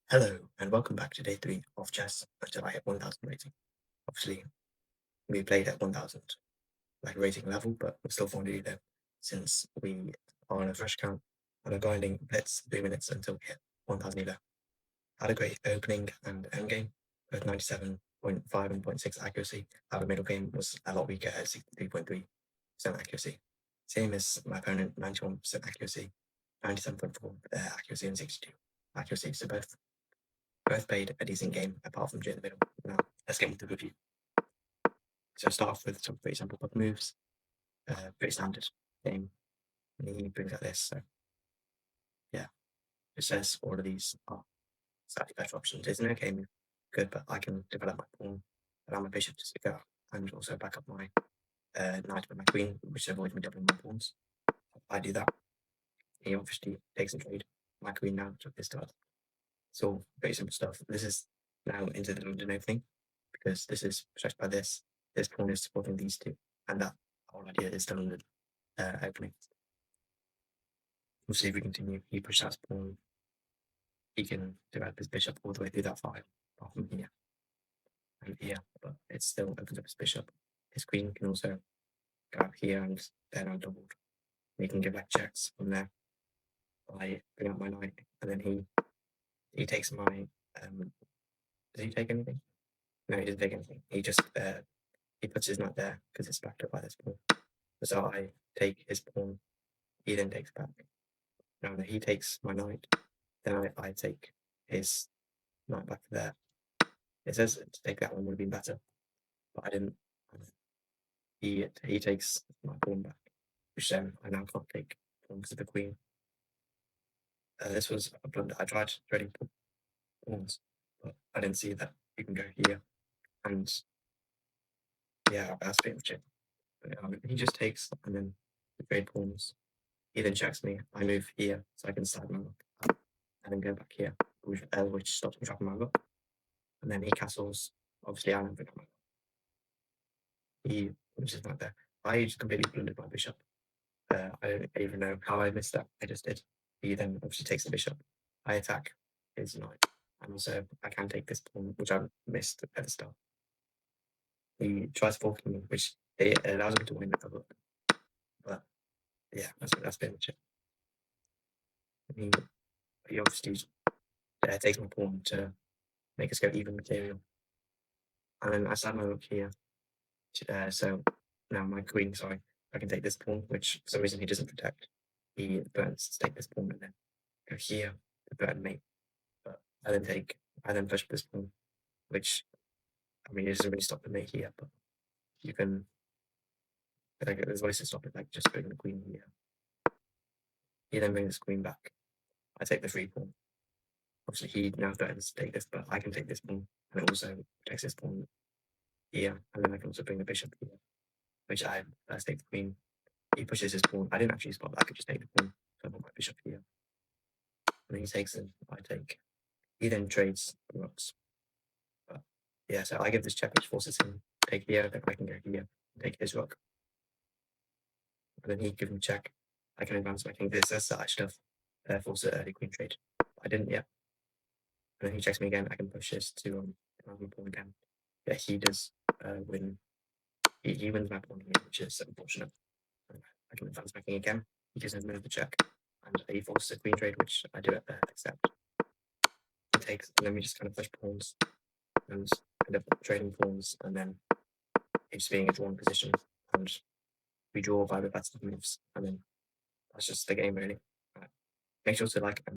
Hello, and welcome back to day 3 of chess until I hit 1000 rating. Obviously, we played at 1000 rating level, but we're still 400 there since we are on a fresh count and are grinding blitz 3 minutes until we hit 1000 elo. Had a great opening and end game, both 97.5 and 0.6 accuracy. Our middle game was a lot weaker at 63.3% accuracy. Same as my opponent, 91% accuracy, 97.4 accuracy, and 62 accuracy. So both played a decent game, apart from during the middle. Now, let's get into the review. So, start off with some pretty simple book moves, pretty standard game. And he brings out this. So, yeah, it says all of these are slightly better options. It's an okay move, good, but I can develop my pawn, allow my bishop to stick out, and also back up my knight with my queen, which avoids me doubling my pawns. If I do that, he obviously takes a trade. My queen now took this start. So, pretty simple stuff. This is now into the London opening, because this is stretched by this. This pawn is supporting these two, and that whole idea is still London opening. We'll see if we continue. He pushes out his pawn. He can develop his bishop all the way through that file, apart from here and here, but it still opens up his bishop. His queen can also go up here and then I'm doubled. He can give back checks from there by bringing up my knight, and then he takes my. Does he take anything? No, he doesn't take anything. He just he puts his knight there because it's backed up by this pawn. So I take his pawn. He then takes back. Now he takes my knight. Then I take his knight back there. It says to take that one would have been better, but I didn't. He takes my pawn back, which then I now can't take because of the queen. This was a blunder. I tried trading pawns, but I didn't see that you can go here, and yeah, that's pretty much it. But, he just takes, and then we trade pawns. He then checks me. I move here, so I can slide my rook up, and then go back here, which stops me dropping my rook. And then he castles. Obviously, I don't pick up my rook. He was just not there. I just completely blundered my bishop. I don't even know how I missed that. I just did. He then obviously takes the bishop. I attack his knight, and also I can take this pawn, which I missed at the start. He tries forking me, which it allows him to win a rook. But yeah, that's pretty much it. He obviously takes my pawn to make us go even material. And then I slide my rook here. So now my queen, sorry, I can take this pawn, which for some reason he doesn't protect. He burns to take this pawn and then go here to burn me. But I then push this pawn, which, I mean, it doesn't really stop the mate here, but you can, there's ways to stop it, like just putting the queen here. He then brings his queen back. I take the free pawn. Obviously, he now threatens to take this, but I can take this pawn, and it also protects this pawn here, and then I can also bring the bishop here, which I first take the queen. He pushes his pawn. I didn't actually spot that. I could just take the pawn. So I put my bishop here. And then he takes it. I take. He then trades the rooks. But yeah, so I give this check, which forces him to take here. Then I can go here and take his rook. And then he gives me check. I can advance my king. This says that I should have forced an early queen trade. I didn't yet. And then he checks me again. I can push this to my pawn again. Yeah, he does win. He wins my pawn here, which is unfortunate. I can advance my king again. He gives me another check, and he forces a queen trade, which I do accept. He takes, and then we just kind of push pawns and end up trading pawns, and then it's being a drawn position, and we draw by repetitive moves, and then that's just the game really. Make sure to like and